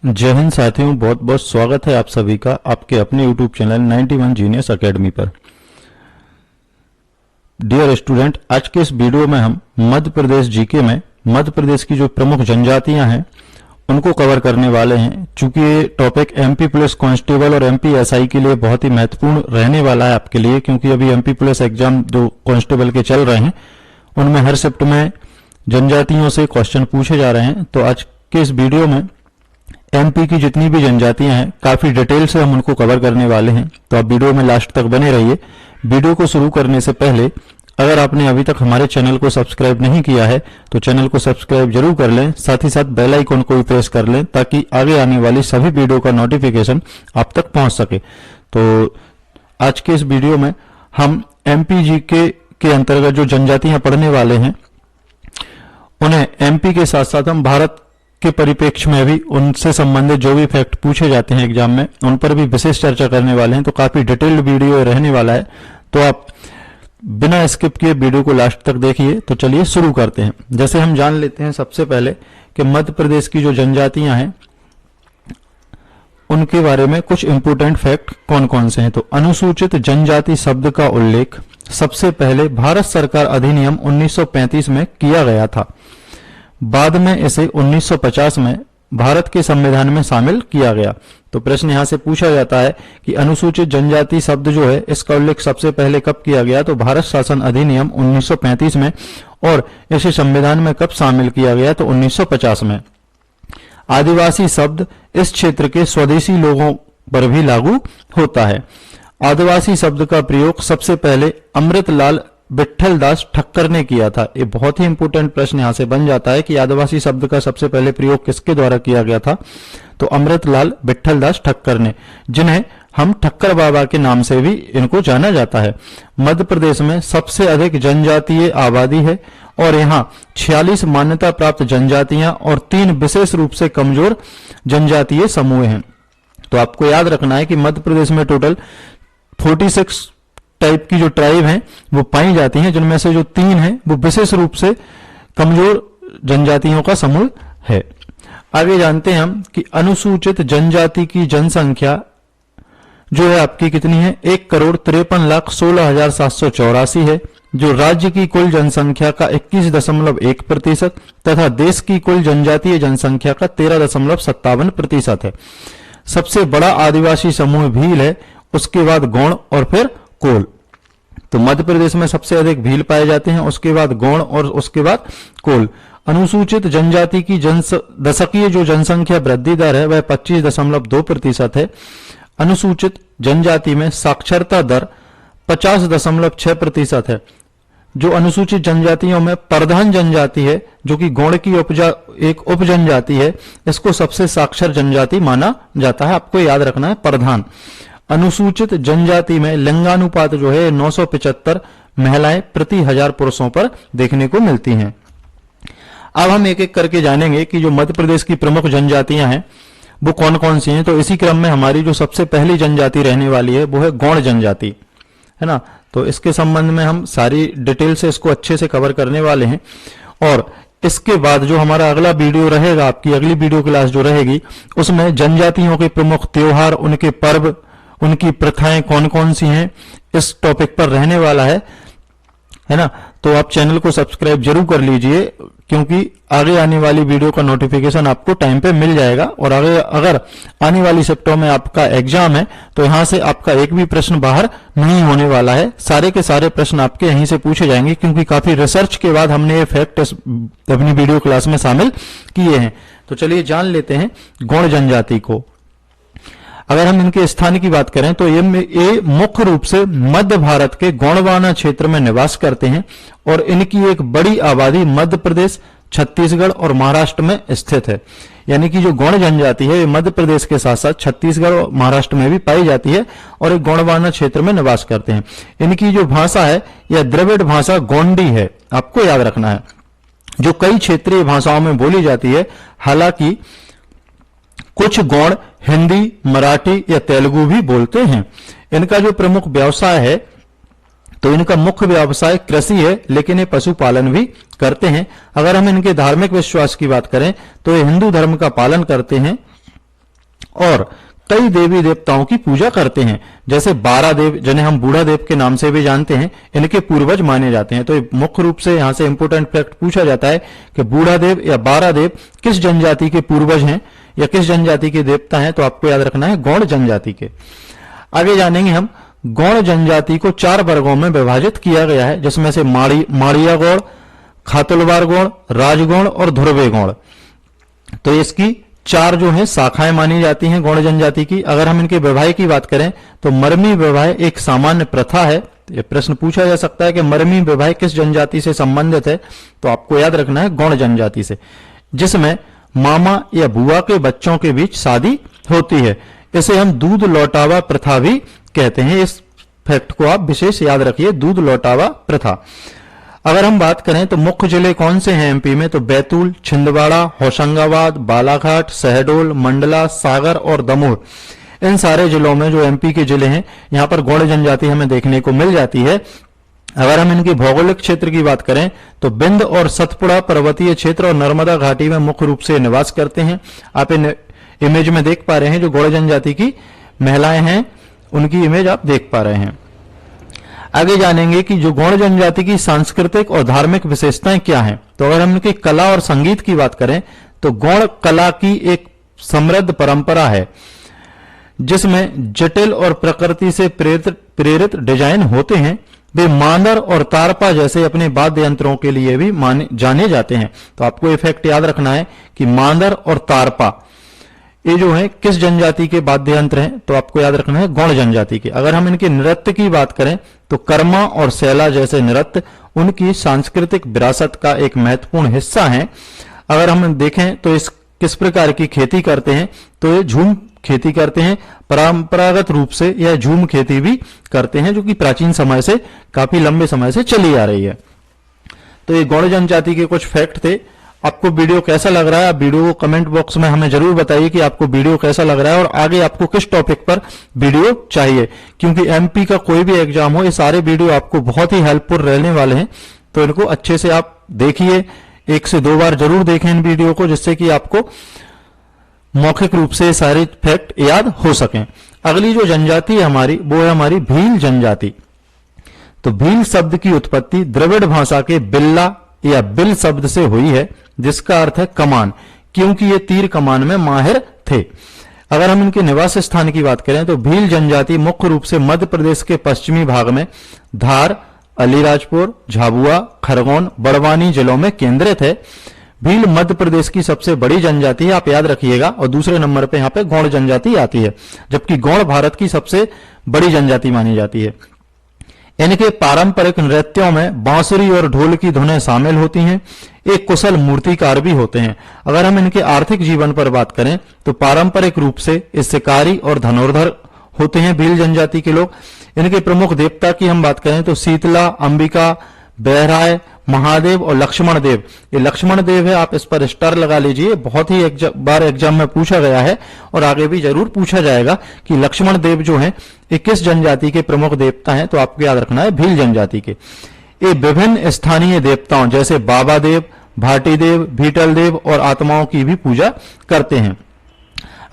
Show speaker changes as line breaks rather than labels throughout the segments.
जय हिंद साथियों, बहुत बहुत स्वागत है आप सभी का आपके अपने YouTube चैनल 91 जीनियस एकेडमी पर। डियर स्टूडेंट, आज के इस वीडियो में हम मध्य प्रदेश जीके में मध्य प्रदेश की जो प्रमुख जनजातियां हैं उनको कवर करने वाले हैं। चूंकि ये टॉपिक एमपी पुलिस कांस्टेबल और एमपी एसआई के लिए बहुत ही महत्वपूर्ण रहने वाला है आपके लिए, क्योंकि अभी एमपी पुलिस एग्जाम जो कांस्टेबल के चल रहे हैं उनमें हर शिफ्ट में जनजातियों से क्वेश्चन पूछे जा रहे हैं। तो आज के इस वीडियो में एमपी की जितनी भी जनजातियां हैं काफी डिटेल से हम उनको कवर करने वाले हैं, तो आप वीडियो में लास्ट तक बने रहिए। वीडियो को शुरू करने से पहले अगर आपने अभी तक हमारे चैनल को सब्सक्राइब नहीं किया है तो चैनल को सब्सक्राइब जरूर कर लें, साथ ही साथ बेल आइकन को भी प्रेस कर लें ताकि आगे आने वाली सभी वीडियो का नोटिफिकेशन आप तक पहुंच सके। तो आज के इस वीडियो में हम एमपी जीके के अंतर्गत जो जनजातियां पढ़ने वाले हैं उन्हें एमपी के साथ साथ हम भारत के परिप्रेक्ष्य में भी उनसे संबंधित जो भी फैक्ट पूछे जाते हैं एग्जाम में उन पर भी विशेष चर्चा करने वाले हैं। तो काफी डिटेल्ड वीडियो रहने वाला है, तो आप बिना स्किप किए वीडियो को लास्ट तक देखिए। तो चलिए शुरू करते हैं। जैसे हम जान लेते हैं सबसे पहले कि मध्य प्रदेश की जो जनजातियां हैं उनके बारे में कुछ इंपोर्टेंट फैक्ट कौन कौन से हैं। तो अनुसूचित जनजाति शब्द का उल्लेख सबसे पहले भारत सरकार अधिनियम 1935 में किया गया था। बाद में इसे 1950 में भारत के संविधान में शामिल किया गया। तो प्रश्न यहां से पूछा जाता है कि अनुसूचित जनजाति शब्द जो है इसका उल्लेख सबसे पहले कब किया गया। तो भारत शासन अधिनियम 1935 में, और इसे संविधान में कब शामिल किया गया। तो 1950 में। आदिवासी शब्द इस क्षेत्र के स्वदेशी लोगों पर भी लागू होता है। आदिवासी शब्द का प्रयोग सबसे पहले अमृतलाल विट्ठलदास ठक्कर ने किया था। ये बहुत ही इंपोर्टेंट प्रश्न यहां से बन जाता है कि आदिवासी शब्द का सबसे पहले प्रयोग किसके द्वारा किया गया था। तो अमृतलाल विट्ठलदास ठक्कर ने, जिन्हें हम ठक्कर बाबा के नाम से भी इनको जाना जाता है। मध्य प्रदेश में सबसे अधिक जनजातीय आबादी है और यहाँ 46 मान्यता प्राप्त जनजातियां और 3 विशेष रूप से कमजोर जनजातीय समूह हैं। तो आपको याद रखना है कि मध्य प्रदेश में टोटल 46 टाइप की जो ट्राइब हैं वो पाई जाती हैं, जिनमें से जो 3 हैं वो विशेष रूप से कमजोर जनजातियों का समूह है। आगे जानते हैं हम कि अनुसूचित जनजाति की जनसंख्या जो है आपकी कितनी है। 1,53,16,784 है, जो राज्य की कुल जनसंख्या का 21.1% तथा देश की कुल जनजातीय जनसंख्या का 13.57% है। सबसे बड़ा आदिवासी समूह भील है, उसके बाद गौड़ और फिर कोल। तो मध्य प्रदेश में सबसे अधिक भील पाए जाते हैं, उसके बाद गौड़ और उसके बाद कोल। अनुसूचित जनजाति की दशकीय जो जनसंख्या वृद्धि दर है वह 25.2% है। अनुसूचित जनजाति में साक्षरता दर 50.6% है। जो अनुसूचित जनजातियों में प्रधान जनजाति है, जो कि गौड़ की एक उप जनजाति है, इसको सबसे साक्षर जनजाति माना जाता है। आपको याद रखना है प्रधान। अनुसूचित जनजाति में लिंगानुपात जो है 975 महिलाएं प्रति 1000 पुरुषों पर देखने को मिलती हैं। अब हम एक एक करके जानेंगे कि जो मध्य प्रदेश की प्रमुख जनजातियां हैं वो कौन कौन सी हैं। तो इसी क्रम में हमारी जो सबसे पहली जनजाति रहने वाली है वो है गौड़ जनजाति, है ना। तो इसके संबंध में हम सारी डिटेल से इसको अच्छे से कवर करने वाले हैं, और इसके बाद जो हमारा अगला वीडियो रहेगा, आपकी अगली वीडियो क्लास जो रहेगी उसमें जनजातियों के प्रमुख त्योहार, उनके पर्व, उनकी प्रथाएं कौन कौन सी हैं, इस टॉपिक पर रहने वाला है ना। तो आप चैनल को सब्सक्राइब जरूर कर लीजिए, क्योंकि आगे आने वाली वीडियो का नोटिफिकेशन आपको टाइम पे मिल जाएगा। और अगर आने वाली शिफ्टों में आपका एग्जाम है तो यहां से आपका एक भी प्रश्न बाहर नहीं होने वाला है। सारे के सारे प्रश्न आपके यहीं से पूछे जाएंगे, क्योंकि काफी रिसर्च के बाद हमने ये फैक्ट अपनी वीडियो क्लास में शामिल किए हैं। तो चलिए जान लेते हैं गौड़ जनजाति को। अगर हम इनके स्थान की बात करें तो ये मुख्य रूप से मध्य भारत के गोंडवाना क्षेत्र में निवास करते हैं, और इनकी एक बड़ी आबादी मध्य प्रदेश, छत्तीसगढ़ और महाराष्ट्र में स्थित है। यानी कि जो गौड़ जनजाति है ये मध्य प्रदेश के साथ साथ छत्तीसगढ़ और महाराष्ट्र में भी पाई जाती है, और एक गोंडवाना क्षेत्र में निवास करते हैं। इनकी जो भाषा है यह द्रविड़ भाषा गोंडी है, आपको याद रखना है, जो कई क्षेत्रीय भाषाओं में बोली जाती है। हालांकि कुछ गौड़ हिंदी, मराठी या तेलुगु भी बोलते हैं। इनका जो प्रमुख व्यवसाय है तो इनका मुख्य व्यवसाय कृषि है, लेकिन ये पशुपालन भी करते हैं। अगर हम इनके धार्मिक विश्वास की बात करें तो ये हिंदू धर्म का पालन करते हैं और कई देवी देवताओं की पूजा करते हैं, जैसे 12 देव जिन्हें हम बूढ़ा देव के नाम से भी जानते हैं, इनके पूर्वज माने जाते हैं। तो मुख्य रूप से यहां से इंपोर्टेंट फैक्ट पूछा जाता है कि बूढ़ा देव या 12 देव किस जनजाति के पूर्वज हैं या किस जनजाति के देवता हैं, तो आपको याद रखना है गौड़ जनजाति के। आगे जानेंगे हम गौड़ जनजाति को 4 वर्गों में विभाजित किया गया है, जिसमें से माड़िया गौड़, खातुलवार गौड़, राजगौड़ और ध्रुवे गौड़। तो इसकी 4 जो है शाखाएं मानी जाती हैं गौड़ जनजाति की। अगर हम इनके विवाह की बात करें तो मरमी विवाह एक सामान्य प्रथा है। ये प्रश्न पूछा जा सकता है कि मरमी विवाह किस जनजाति से संबंधित है, तो आपको याद रखना है गौड़ जनजाति से, जिसमें मामा या बुआ के बच्चों के बीच शादी होती है। इसे हम दूध लौटावा प्रथा भी कहते हैं। इस फैक्ट को आप विशेष याद रखिए, दूध लौटावा प्रथा। अगर हम बात करें तो मुख्य जिले कौन से हैं एमपी में, तो बैतूल, छिंदवाड़ा, होशंगाबाद, बालाघाट, शहडोल, मंडला, सागर और दमोह, इन सारे जिलों में जो एमपी के जिले हैं, यहां पर गौड़ जनजाति हमें देखने को मिल जाती है। अगर हम इनकी भौगोलिक क्षेत्र की बात करें तो बिंद और सतपुड़ा पर्वतीय क्षेत्र और नर्मदा घाटी में मुख्य रूप से निवास करते हैं। आप इन इमेज में देख पा रहे हैं जो गौड़ जनजाति की महिलाएं हैं, उनकी इमेज आप देख पा रहे हैं। आगे जानेंगे कि जो गौड़ जनजाति की सांस्कृतिक और धार्मिक विशेषताएं क्या हैं। तो अगर हम इनकी कला और संगीत की बात करें तो गौड़ कला की एक समृद्ध परंपरा है, जिसमें जटिल और प्रकृति से प्रेरित डिजाइन होते हैं। वे मांदर और तारपा जैसे अपने वाद्य यंत्रों के लिए भी जाने जाते हैं। तो आपको ये फैक्ट याद रखना है कि मांदर और तारपा ये जो है किस जनजाति के वाद्य यंत्र हैं, तो आपको याद रखना है गौड़ जनजाति के। अगर हम इनके नृत्य की बात करें तो कर्मा और सैला जैसे नृत्य उनकी सांस्कृतिक विरासत का एक महत्वपूर्ण हिस्सा है। अगर हम देखें तो इस किस प्रकार की खेती करते हैं, तो ये झूम खेती करते हैं। परंपरागत रूप से यह झूम खेती भी करते हैं, जो कि प्राचीन समय से काफी लंबे समय से चली आ रही है। तो ये गौड़ जनजाति के कुछ फैक्ट थे। आपको वीडियो कैसा लग रहा है, आप वीडियो को कमेंट बॉक्स में हमें जरूर बताइए कि आपको वीडियो कैसा लग रहा है और आगे आपको किस टॉपिक पर वीडियो चाहिए, क्योंकि एमपी का कोई भी एग्जाम हो, ये सारे वीडियो आपको बहुत ही हेल्पफुल रहने वाले हैं। तो इनको अच्छे से आप देखिए, 1 से 2 बार जरूर देखें इन वीडियो को, जिससे कि आपको मौखिक रूप से सारे फैक्ट याद हो सकें। अगली जो जनजाति है हमारी, वो है हमारी भील जनजाति। तो भील शब्द की उत्पत्ति द्रविड़ भाषा के बिल्ला या बिल शब्द से हुई है, जिसका अर्थ है कमान, क्योंकि ये तीर कमान में माहिर थे। अगर हम इनके निवास स्थान की बात करें तो भील जनजाति मुख्य रूप से मध्य प्रदेश के पश्चिमी भाग में धार, अलीराजपुर, झाबुआ, खरगोन, बड़वानी जिलों में केंद्रित है। भील मध्य प्रदेश की सबसे बड़ी जनजाति है, आप याद रखिएगा, और दूसरे नंबर पे यहाँ पे गौड़ जनजाति आती है, जबकि गौड़ भारत की सबसे बड़ी जनजाति मानी जाती है। इनके पारंपरिक नृत्यों में बांसुरी और ढोल की धुनें शामिल होती हैं। एक कुशल मूर्तिकार भी होते हैं। अगर हम इनके आर्थिक जीवन पर बात करें तो पारंपरिक रूप से ये शिकारी और धनुर्धर होते हैं भील जनजाति के लोग। इनके प्रमुख देवता की हम बात करें तो शीतला, अंबिका, बहराय, महादेव और लक्ष्मण देव। ये लक्ष्मण देव है, आप इस पर स्टार लगा लीजिए, बहुत ही बार एग्जाम में पूछा गया है और आगे भी जरूर पूछा जाएगा कि लक्ष्मण देव जो हैं ये किस जनजाति के प्रमुख देवता हैं, तो आपको याद रखना है भील जनजाति के। ये विभिन्न स्थानीय देवताओं जैसे बाबा देव, भाटी देव, भीटल देव और आत्माओं की भी पूजा करते हैं।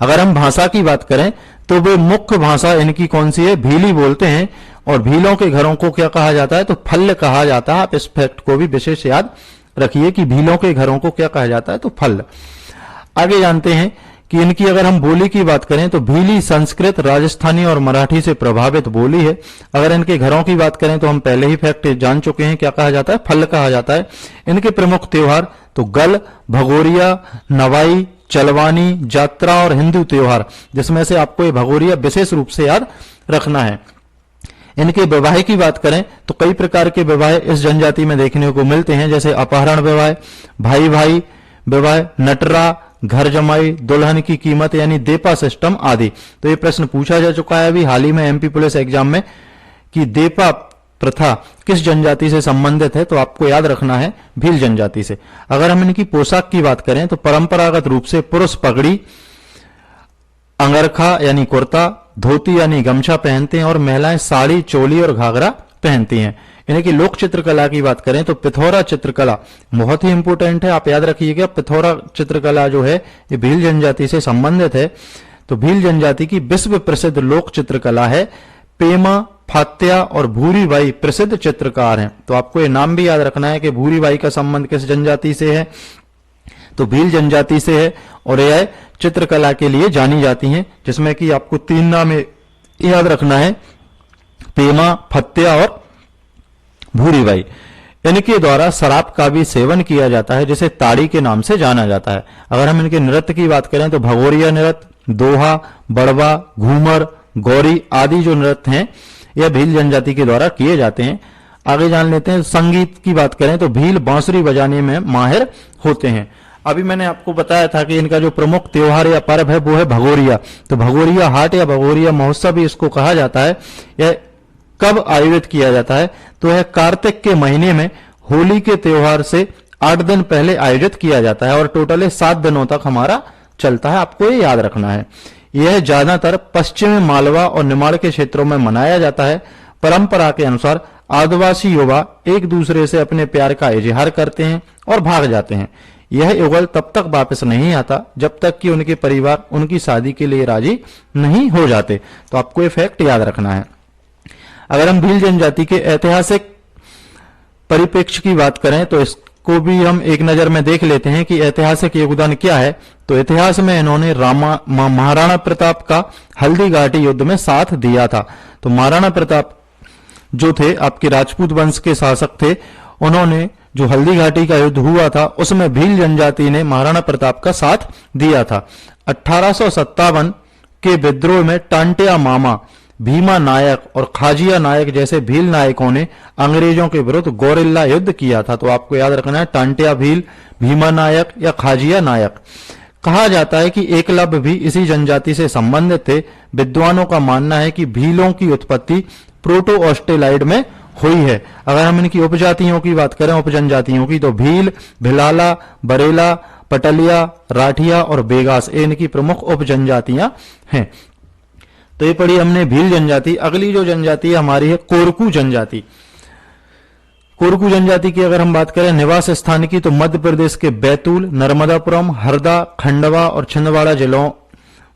अगर हम भाषा की बात करें तो वे मुख्य भाषा इनकी कौन सी है, भीली बोलते हैं। और भीलों के घरों को क्या कहा जाता है, तो फल्ल कहा जाता है। आप इस फैक्ट को भी विशेष याद रखिए कि भीलों के घरों को क्या कहा जाता है, तो फल्ल। आगे जानते हैं कि इनकी अगर हम बोली की बात करें तो भीली संस्कृत, राजस्थानी और मराठी से प्रभावित बोली है। अगर इनके घरों की बात करें तो हम पहले ही फैक्ट जान चुके हैं, क्या कहा जाता है, फल्ल कहा जाता है। इनके प्रमुख त्योहार तो गल, भगोरिया, नवाई, चलवानी, जात्रा और हिंदू त्योहार, जिसमें से आपको ये भगोरिया विशेष रूप से याद रखना है। इनके विवाह की बात करें तो कई प्रकार के विवाह इस जनजाति में देखने को मिलते हैं, जैसे अपहरण विवाह, भाई भाई विवाह, नटरा, घर जमाई, दुल्हन की कीमत यानी देपा सिस्टम आदि। तो ये प्रश्न पूछा जा चुका है अभी हाल ही में एमपी पुलिस एग्जाम में कि देपा प्रथा किस जनजाति से संबंधित है, तो आपको याद रखना है भील जनजाति से। अगर हम इनकी पोशाक की बात करें तो परंपरागत रूप से पुरुष पगड़ी, अंगरखा यानी कुर्ता, धोती यानी गमछा पहनते हैं और महिलाएं साड़ी, चोली और घाघरा पहनती हैं। इनकी लोक चित्रकला की बात करें तो पिथौरा चित्रकला बहुत ही इंपोर्टेंट है, आप याद रखिएगा। पिथौरा चित्रकला जो है ये भील जनजाति से संबंधित है। तो भील जनजाति की विश्व प्रसिद्ध लोक चित्रकला है। पेमा, फात्या और भूरीबाई प्रसिद्ध चित्रकार हैं। तो आपको ये नाम भी याद रखना है कि भूरीबाई का संबंध किस जनजाति से है, तो भील जनजाति से है, और यह चित्रकला के लिए जानी जाती हैं, जिसमें कि आपको 3 नाम याद रखना है, पेमा, फत्या और भूरीबाई। इनके द्वारा शराब का भी सेवन किया जाता है, जिसे ताड़ी के नाम से जाना जाता है। अगर हम इनके नृत्य की बात करें तो भगोरिया नृत्य, दोहा, बड़वा, घूमर, गौरी आदि जो नृत्य हैं यह भील जनजाति के द्वारा किए जाते हैं। आगे जान लेते हैं। संगीत की बात करें तो भील बांसुरी बजाने में माहिर होते हैं। अभी मैंने आपको बताया था कि इनका जो प्रमुख त्योहार या पर्व है वो है भगोरिया। तो भगोरिया हाट या भगोरिया महोत्सव भी इसको कहा जाता है। यह कब आयोजित किया जाता है, तो यह कार्तिक के महीने में होली के त्योहार से 8 दिन पहले आयोजित किया जाता है और टोटल 7 दिनों तक हमारा चलता है। आपको ये याद रखना है। यह ज्यादातर पश्चिमी मालवा और निमाड़ के क्षेत्रों में मनाया जाता है। परंपरा के अनुसार आदिवासी युवा एक दूसरे से अपने प्यार का इजहार करते हैं और भाग जाते हैं। यह युगल तब तक वापस नहीं आता जब तक कि उनके परिवार उनकी शादी के लिए राजी नहीं हो जाते। तो आपको ये फैक्ट याद रखना है। अगर हम भील जनजाति के ऐतिहासिक परिप्रेक्ष्य की बात करें तो इसको भी हम एक नजर में देख लेते हैं कि ऐतिहासिक योगदान क्या है। तो इतिहास में इन्होंने महाराणा प्रताप का हल्दी घाटी युद्ध में साथ दिया था। तो महाराणा प्रताप जो थे आपके राजपूत वंश के शासक थे, उन्होंने जो हल्दी घाटी का युद्ध हुआ था उसमें भील जनजाति ने महाराणा प्रताप का साथ दिया था। 1857 के विद्रोह में टांटिया मामा, भीमा नायक और खाजिया नायक जैसे भील नायकों ने अंग्रेजों के विरुद्ध गोरिल्ला युद्ध किया था। तो आपको याद रखना है, टांटिया भील, भीमा नायक या खाजिया नायक। कहा जाता है कि एकलव्य भी इसी जनजाति से संबंधित थे। विद्वानों का मानना है कि भीलों की उत्पत्ति प्रोटो ऑस्ट्रेलाइड में हुई है। अगर हम इनकी उपजातियों की बात करें, उपजनजातियों की, तो भील, भिलाला, बरेला, पटलिया, राठिया और बेगास ये इनकी प्रमुख उपजनजातियां हैं। तो ये पढ़ी हमने भील जनजाति। अगली जो जनजाति हमारी है कोरकू जनजाति। कोरकू जनजाति की अगर हम बात करें निवास स्थान की, तो मध्य प्रदेश के बैतूल, नर्मदापुरम, हरदा, खंडवा और छिंदवाड़ा जिलों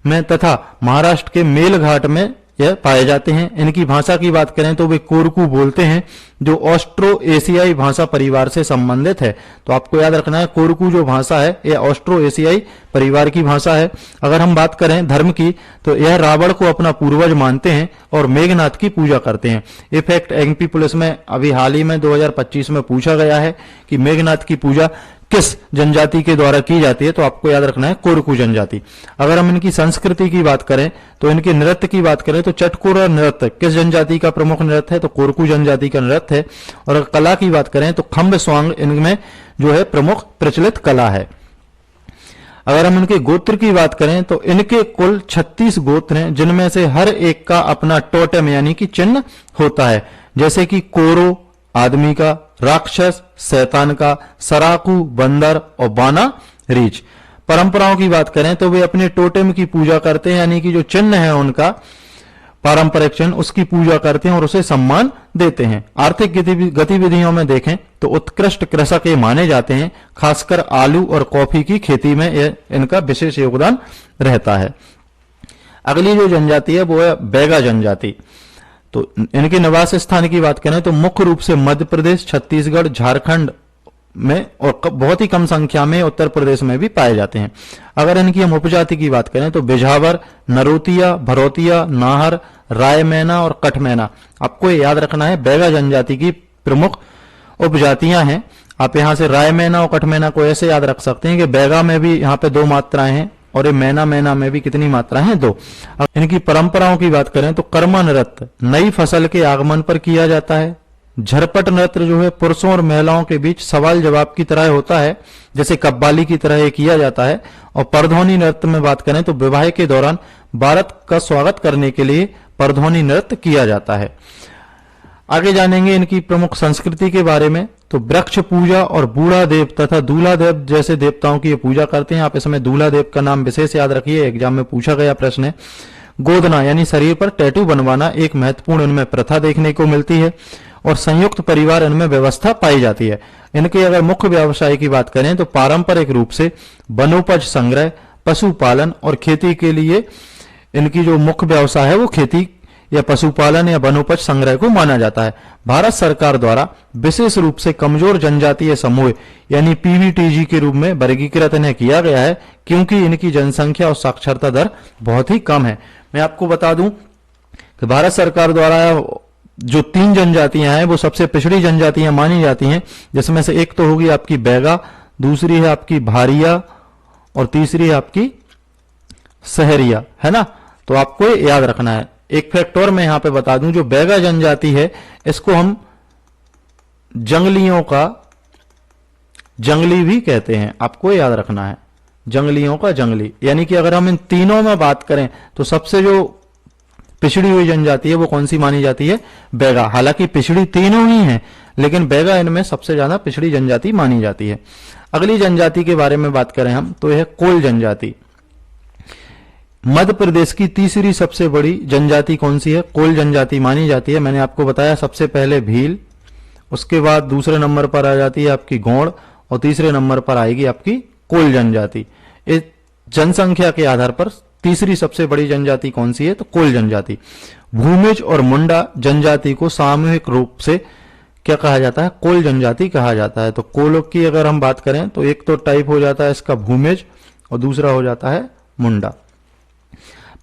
में तथा महाराष्ट्र के मेलघाट में यह पाए जाते हैं। इनकी भाषा की बात करें तो वे कोरकू बोलते हैं, जो ऑस्ट्रो एशियाई भाषा परिवार से संबंधित है। तो आपको याद रखना है, कोरकू जो भाषा है यह ऑस्ट्रो एशियाई परिवार की भाषा है। अगर हम बात करें धर्म की, तो यह रावण को अपना पूर्वज मानते हैं और मेघनाथ की पूजा करते हैं। ये फैक्ट एमपी पुलिस में अभी हाल ही में 2025 में पूछा गया है कि मेघनाथ की पूजा किस जनजाति के द्वारा की जाती है, तो आपको याद रखना है कोरकू जनजाति। अगर हम इनकी संस्कृति की बात करें, तो इनके नृत्य की बात करें तो चटकोरा नृत्य किस जनजाति का प्रमुख नृत्य है, तो कोरकू जनजाति का नृत्य है। और अगर कला की बात करें तो खम्ब स्वांग इनमें जो है प्रमुख प्रचलित कला है। अगर हम इनके गोत्र की बात करें तो इनके कुल 36 गोत्र हैं, जिनमें से हर एक का अपना टोटेम यानी कि चिन्ह होता है, जैसे कि कोरो आदमी का, राक्षस शैतान का, सराकू बंदर और बाना रीछ। परंपराओं की बात करें तो वे अपने टोटेम की पूजा करते हैं, यानी कि जो चिन्ह है उनका पारंपरिक चिन्ह, उसकी पूजा करते हैं और उसे सम्मान देते हैं। आर्थिक गतिविधियों में देखें तो उत्कृष्ट कृषक ये माने जाते हैं, खासकर आलू और कॉफी की खेती में इनका विशेष योगदान रहता है। अगली जो जनजाति है वो है बैगा जनजाति। तो इनके निवास स्थान की बात करें तो मुख्य रूप से मध्य प्रदेश, छत्तीसगढ़, झारखंड में और बहुत ही कम संख्या में उत्तर प्रदेश में भी पाए जाते हैं। अगर इनकी हम उपजाति की बात करें तो बिझावर, नरोतिया, भरौतिया, नाहर, रायमैना और कठमैना। आपको ये याद रखना है, बैगा जनजाति की प्रमुख उपजातियां हैं। आप यहां से रायमैना और कठमैना को ऐसे याद रख सकते हैं कि बैगा में भी यहाँ पे 2 मात्राएं हैं और ये मैना में भी कितनी मात्राएं हैं, 2। इनकी परंपराओं की बात करें तो कर्मा नृत्य नई फसल के आगमन पर किया जाता है। झरपट नृत्य जो है पुरुषों और महिलाओं के बीच सवाल जवाब की तरह होता है, जैसे कव्वाली की तरह ये किया जाता है। और परधौनी नृत्य में बात करें तो विवाह के दौरान बारात का स्वागत करने के लिए परधौनी नृत्य किया जाता है। आगे जानेंगे इनकी प्रमुख संस्कृति के बारे में। तो वृक्ष पूजा और बूढ़ा देव तथा दूल्हा देव जैसे देवताओं की ये पूजा करते हैं। आप इसमें दूल्हा देव का नाम विशेष याद रखिए, एग्जाम में पूछा गया प्रश्न है। गोदना यानी शरीर पर टैटू बनवाना एक महत्वपूर्ण इनमें प्रथा देखने को मिलती है और संयुक्त परिवार इनमें व्यवस्था पाई जाती है। इनके अगर मुख्य व्यवसाय की बात करें तो पारंपरिक रूप से वनोपज संग्रह, पशुपालन और खेती के लिए इनकी जो मुख्य व्यवसाय है वो खेती या पशुपालन या वनोपज संग्रह को माना जाता है। भारत सरकार द्वारा विशेष रूप से कमजोर जनजातीय समूह यानी पीवीटीजी के रूप में वर्गीकृत इन्हें किया गया है, क्योंकि इनकी जनसंख्या और साक्षरता दर बहुत ही कम है। मैं आपको बता दूं कि भारत सरकार द्वारा जो 3 जनजातियां हैं वो सबसे पिछड़ी जनजातियां मानी जाती हैं, जिसमें से एक तो होगी आपकी बैगा, दूसरी है आपकी भारिया और तीसरी है आपकी सहरिया, है ना। तो आपको ये याद रखना है। एक फैक्ट और मैं यहां पे बता दूं, जो बैगा जनजाति है इसको हम जंगलियों का जंगली भी कहते हैं, आपको याद रखना है, जंगलियों का जंगली। यानी कि अगर हम इन तीनों में बात करें तो सबसे जो पिछड़ी हुई जनजाति है वो कौन सी मानी जाती है? बैगा। हालांकि पिछड़ी तीनों ही हैं, लेकिन बैगा इनमें सबसे ज्यादा पिछड़ी जनजाति मानी जाती है। अगली जनजाति के बारे में बात करें हम तो यह कोल जनजाति। मध्य प्रदेश की तीसरी सबसे बड़ी जनजाति कौन सी है? कोल जनजाति मानी जाती है। मैंने आपको बताया सबसे पहले भील, उसके बाद दूसरे नंबर पर आ जाती है आपकी गौड़ और तीसरे नंबर पर आएगी आपकी कोल जनजाति। इस जनसंख्या के आधार पर तीसरी सबसे बड़ी जनजाति कौन सी है? तो कोल जनजाति। भूमिज और मुंडा जनजाति को सामूहिक रूप से क्या कहा जाता है? कोल जनजाति कहा जाता है। तो कोल की अगर हम बात करें तो एक तो टाइप हो जाता है इसका भूमिज और दूसरा हो जाता है मुंडा।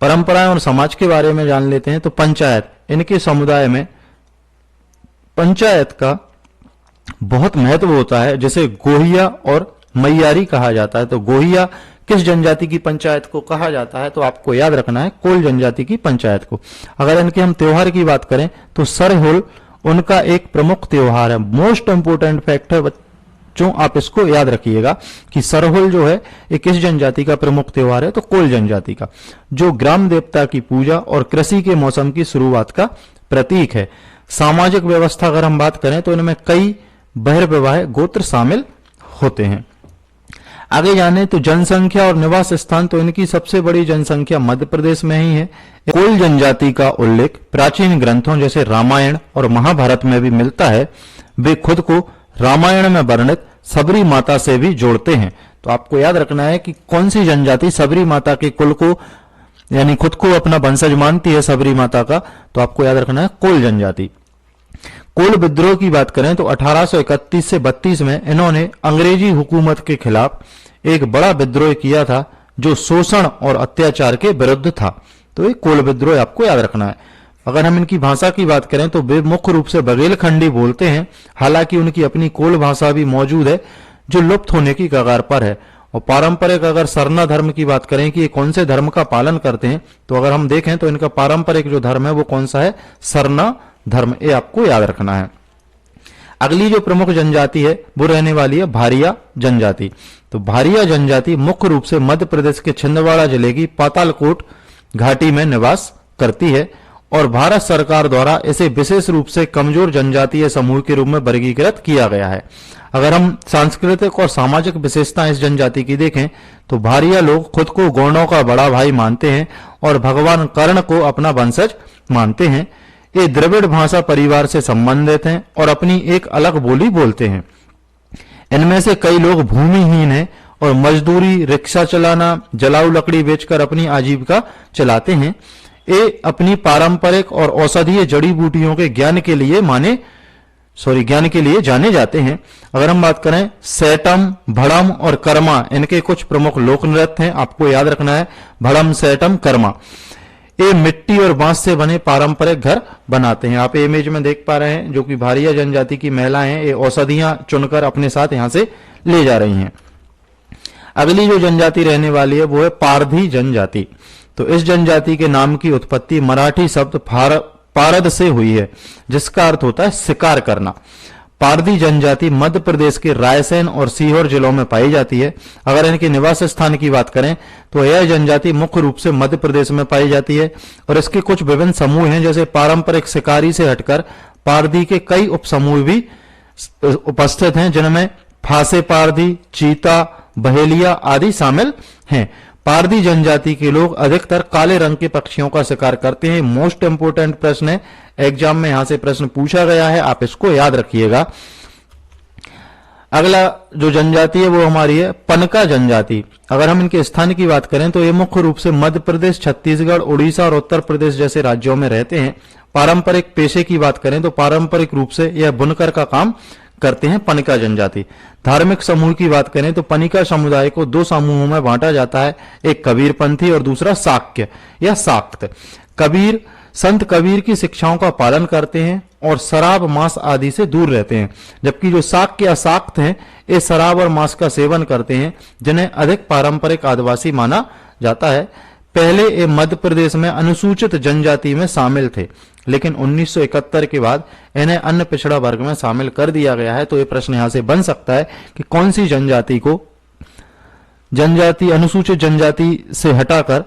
परंपराएं और समाज के बारे में जान लेते हैं। तो पंचायत, इनके समुदाय में पंचायत का बहुत महत्व होता है, जैसे गोहिया और मैयारी कहा जाता है। तो गोहिया किस जनजाति की पंचायत को कहा जाता है? तो आपको याद रखना है कोल जनजाति की पंचायत को। अगर इनके हम त्योहार की बात करें तो सरहुल उनका एक प्रमुख त्योहार है। मोस्ट इंपोर्टेंट फैक्ट है बच्चों, आप इसको याद रखिएगा कि सरहुल जो है ये किस जनजाति का प्रमुख त्योहार है? तो कोल जनजाति का, जो ग्राम देवता की पूजा और कृषि के मौसम की शुरुआत का प्रतीक है। सामाजिक व्यवस्था अगर हम बात करें तो इनमें कई बहिर्विवाह गोत्र शामिल होते हैं। आगे जाने तो जनसंख्या और निवास स्थान, तो इनकी सबसे बड़ी जनसंख्या मध्य प्रदेश में ही है। कोल जनजाति का उल्लेख प्राचीन ग्रंथों जैसे रामायण और महाभारत में भी मिलता है। वे खुद को रामायण में वर्णित सबरी माता से भी जोड़ते हैं। तो आपको याद रखना है कि कौन सी जनजाति सबरी माता के कुल को यानी खुद को अपना वंशज मानती है सबरी माता का, तो आपको याद रखना है कोल जनजाति। कोल विद्रोह की बात करें तो 1831 से 32 में इन्होंने अंग्रेजी हुकूमत के खिलाफ एक बड़ा विद्रोह किया था जो शोषण और अत्याचार के विरुद्ध था। तो ये कोल विद्रोह आपको याद रखना है। अगर हम इनकी भाषा की बात करें तो वे मुख्य रूप से बघेलखंडी बोलते हैं। हालांकि उनकी अपनी कोल भाषा भी मौजूद है जो लुप्त होने की कगार पर है। और पारंपरिक अगर सरना धर्म की बात करें कि ये कौन से धर्म का पालन करते हैं, तो अगर हम देखें तो इनका पारंपरिक जो धर्म है वो कौन सा है? सरना धर्म। ये आपको याद रखना है। अगली जो प्रमुख जनजाति है वो रहने वाली है भारिया जनजाति। तो भारिया जनजाति मुख्य रूप से मध्य प्रदेश के छिंदवाड़ा जिले की पातालकोट घाटी में निवास करती है और भारत सरकार द्वारा इसे विशेष रूप से कमजोर जनजातीय समूह के रूप में वर्गीकृत किया गया है। अगर हम सांस्कृतिक और सामाजिक विशेषताएं इस जनजाति की देखें तो भारिया लोग खुद को गौड़ों का बड़ा भाई मानते हैं और भगवान कर्ण को अपना वंशज मानते हैं। ये द्रविड़ भाषा परिवार से संबंधित हैं और अपनी एक अलग बोली बोलते हैं। इनमें से कई लोग भूमिहीन हैं और मजदूरी, रिक्शा चलाना, जलाऊ लकड़ी बेचकर अपनी आजीविका चलाते हैं। ये अपनी पारंपरिक और औषधीय जड़ी बूटियों के ज्ञान के लिए जाने जाते हैं। अगर हम बात करें सैटम, भड़म और कर्मा, इनके कुछ प्रमुख लोक नृत्य हैं, आपको याद रखना है भड़म, सैटम, कर्मा। ये मिट्टी और बांस से बने पारंपरिक घर बनाते हैं। आप इमेज में देख पा रहे हैं जो कि भारिया जनजाति की महिलाएं हैं, ये औषधियां चुनकर अपने साथ यहां से ले जा रही हैं। अगली जो जनजाति रहने वाली है वो है पारधी जनजाति। तो इस जनजाति के नाम की उत्पत्ति मराठी शब्द पारद से हुई है, जिसका अर्थ होता है शिकार करना। पारधी जनजाति मध्य प्रदेश के रायसेन और सीहोर जिलों में पाई जाती है। अगर इनके निवास स्थान की बात करें तो यह जनजाति मुख्य रूप से मध्य प्रदेश में पाई जाती है और इसके कुछ विभिन्न समूह हैं, जैसे पारंपरिक शिकारी से हटकर पारधी के कई उपसमूह भी उपस्थित हैं, जिनमें फासे पारधी, चीता, बहेलिया आदि शामिल हैं। पारधी जनजाति के लोग अधिकतर काले रंग के पक्षियों का शिकार करते हैं। मोस्ट इंपोर्टेंट प्रश्न है, एग्जाम में यहां से प्रश्न पूछा गया है, आप इसको याद रखिएगा। अगला जो जनजाति है वो हमारी है पनका जनजाति। अगर हम इनके स्थान की बात करें तो ये मुख्य रूप से मध्य प्रदेश, छत्तीसगढ़, उड़ीसा और उत्तर प्रदेश जैसे राज्यों में रहते हैं। पारंपरिक पेशे की बात करें तो पारंपरिक रूप से यह बुनकर का काम करते हैं, पनिका जनजाति। धार्मिक समूह की बात करें तो पनिका समुदाय को दो समूहों में बांटा जाता है, एक कबीरपंथी और दूसरा शाक्य या शाक्त। कबीर संत कबीर की शिक्षाओं का पालन करते हैं और शराब, मांस आदि से दूर रहते हैं, जबकि जो शाक्य या शाक्त हैं ये शराब और मांस का सेवन करते हैं, जिन्हें अधिक पारंपरिक आदिवासी माना जाता है। पहले ये मध्य प्रदेश में अनुसूचित जनजाति में शामिल थे, लेकिन 1971 के बाद इन्हें अन्य पिछड़ा वर्ग में शामिल कर दिया गया है। तो ये प्रश्न यहां से बन सकता है कि कौन सी जनजाति को अनुसूचित जनजाति से हटाकर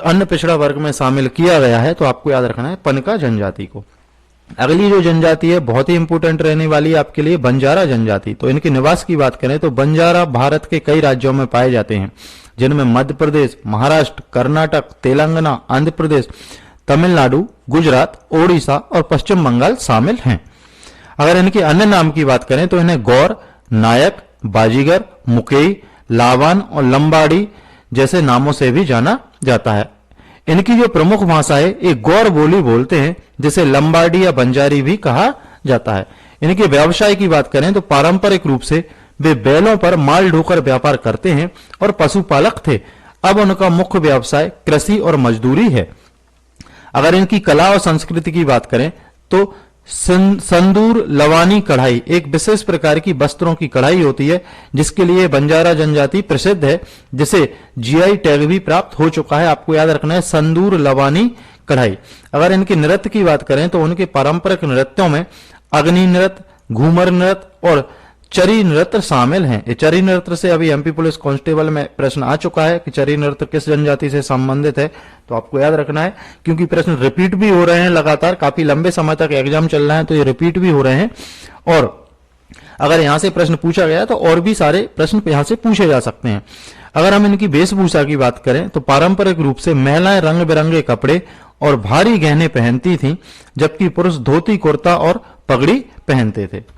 अन्य पिछड़ा वर्ग में शामिल किया गया है। तो आपको याद रखना है पनका जनजाति को। अगली जो जनजाति है बहुत ही इंपोर्टेंट रहने वाली है आपके लिए, बंजारा जनजाति। तो इनके निवास की बात करें तो बंजारा भारत के कई राज्यों में पाए जाते हैं, जिनमें मध्य प्रदेश, महाराष्ट्र, कर्नाटक, तेलंगाना, आंध्र प्रदेश, तमिलनाडु, गुजरात, ओडिशा और पश्चिम बंगाल शामिल हैं। अगर इनके अन्य नाम की बात करें तो इन्हें गौर, नायक, बाजीगर, मुकेई, लावान और लंबाड़ी जैसे नामों से भी जाना जाता है। इनकी जो प्रमुख भाषा है एक गौर बोली बोलते हैं, जिसे लंबाड़ी या बंजारी भी कहा जाता है। इनके व्यवसाय की बात करें तो पारंपरिक रूप से वे बैलों पर माल ढोकर व्यापार करते हैं और पशुपालक थे। अब उनका मुख्य व्यवसाय कृषि और मजदूरी है। अगर इनकी कला और संस्कृति की बात करें तो संदूर लवानी कढ़ाई एक विशेष प्रकार की वस्त्रों की कढ़ाई होती है, जिसके लिए बंजारा जनजाति प्रसिद्ध है, जिसे जीआई टैग भी प्राप्त हो चुका है। आपको याद रखना है संदूर लवानी कढ़ाई। अगर इनके नृत्य की बात करें तो उनके पारंपरिक नृत्यों में अग्नि नृत्य, घूमर नृत्य और चरी नृत्य शामिल हैं। ये चरी नृत्य से अभी एमपी पुलिस कांस्टेबल में प्रश्न आ चुका है कि चरी नृत्य किस जनजाति से संबंधित है, तो आपको याद रखना है, क्योंकि प्रश्न रिपीट भी हो रहे हैं लगातार, काफी लंबे समय तक एग्जाम चल रहा है तो ये रिपीट भी हो रहे हैं। और अगर यहां से प्रश्न पूछा गया तो और भी सारे प्रश्न यहां से पूछे जा सकते हैं। अगर हम इनकी वेशभूषा की बात करें तो पारंपरिक रूप से महिलाएं रंग बिरंगे कपड़े और भारी गहने पहनती थीं, जबकि पुरुष धोती, कुर्ता और पगड़ी पहनते थे।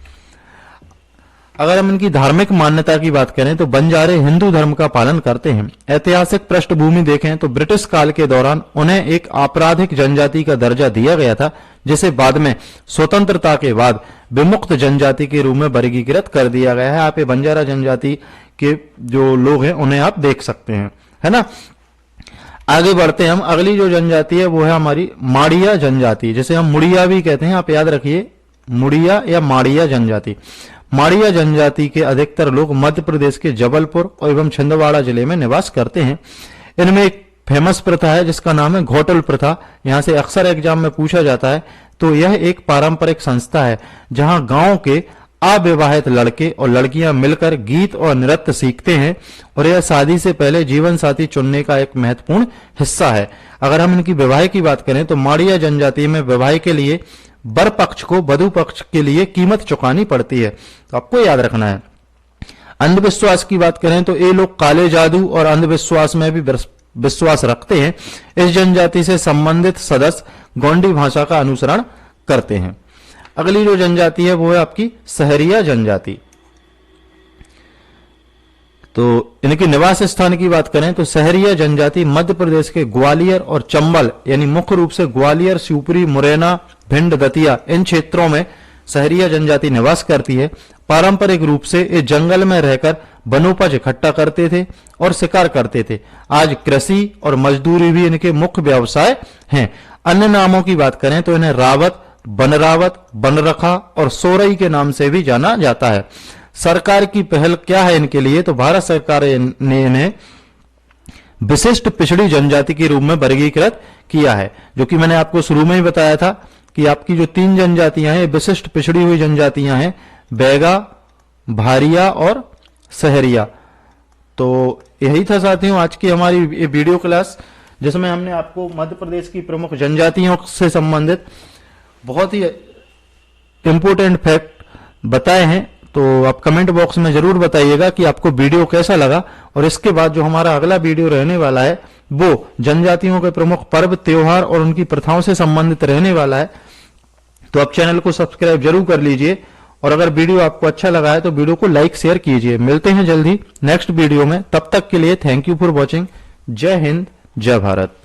अगर हम इनकी धार्मिक मान्यता की बात करें तो बंजारे हिंदू धर्म का पालन करते हैं। ऐतिहासिक पृष्ठभूमि देखें तो ब्रिटिश काल के दौरान उन्हें एक आपराधिक जनजाति का दर्जा दिया गया था, जिसे बाद में स्वतंत्रता के बाद विमुक्त जनजाति के रूप में वर्गीकृत कर दिया गया है। आप ये बंजारा जनजाति के जो लोग हैं उन्हें आप देख सकते हैं, है ना। आगे बढ़ते हैं हम। अगली जो जनजाति है वो है हमारी माड़िया जनजाति, जिसे हम मुड़िया भी कहते हैं। आप याद रखिए, मुड़िया या माड़िया जनजाति। माड़िया जनजाति के अधिकतर लोग मध्य प्रदेश के जबलपुर और एवं छिंदवाड़ा जिले में निवास करते हैं। इनमें एक फेमस प्रथा है जिसका नाम है घोटल प्रथा। यहां से अक्सर एग्जाम में पूछा जाता है। तो यह एक पारंपरिक संस्था है जहां गांव के अविवाहित लड़के और लड़कियां मिलकर गीत और नृत्य सीखते हैं, और यह शादी से पहले जीवन साथी चुनने का एक महत्वपूर्ण हिस्सा है। अगर हम इनकी विवाह की बात करें तो माड़िया जनजाति में विवाह के लिए वर पक्ष को वधु पक्ष के लिए कीमत चुकानी पड़ती है, तो आपको याद रखना है। अंधविश्वास की बात करें तो ये लोग काले जादू और अंधविश्वास में भी विश्वास रखते हैं। इस जनजाति से संबंधित सदस्य गोंडी भाषा का अनुसरण करते हैं। अगली जो जनजाति है वो है आपकी सहरिया जनजाति। तो इनके निवास स्थान की बात करें तो सहरिया जनजाति मध्य प्रदेश के ग्वालियर और चंबल, यानी मुख्य रूप से ग्वालियर, शिवपुरी, मुरैना, भिंड, दतिया, इन क्षेत्रों में सहरिया जनजाति निवास करती है। पारंपरिक रूप से ये जंगल में रहकर वनोपज इकट्ठा करते थे और शिकार करते थे। आज कृषि और मजदूरी भी इनके मुख्य व्यवसाय हैं। अन्य नामों की बात करें तो इन्हें रावत, बनरावत, बनरखा और सोरई के नाम से भी जाना जाता है। सरकार की पहल क्या है इनके लिए, तो भारत सरकार ने इन्हें विशिष्ट पिछड़ी जनजाति के रूप में वर्गीकृत किया है, जो कि मैंने आपको शुरू में ही बताया था कि आपकी जो 3 जनजातियां हैं विशिष्ट पिछड़ी हुई जनजातियां हैं, बैगा, भारिया और सहरिया। तो यही था साथियों आज की हमारी ये वीडियो क्लास, जिसमें हमने आपको मध्य प्रदेश की प्रमुख जनजातियों से संबंधित बहुत ही इंपोर्टेंट फैक्ट बताए हैं। तो आप कमेंट बॉक्स में जरूर बताइएगा कि आपको वीडियो कैसा लगा। और इसके बाद जो हमारा अगला वीडियो रहने वाला है वो जनजातियों के प्रमुख पर्व, त्योहार और उनकी प्रथाओं से संबंधित रहने वाला है। तो आप चैनल को सब्सक्राइब जरूर कर लीजिए और अगर वीडियो आपको अच्छा लगा है तो वीडियो को लाइक शेयर कीजिए। मिलते हैं जल्दी नेक्स्ट वीडियो में, तब तक के लिए थैंक यू फॉर वॉचिंग। जय हिंद, जय भारत।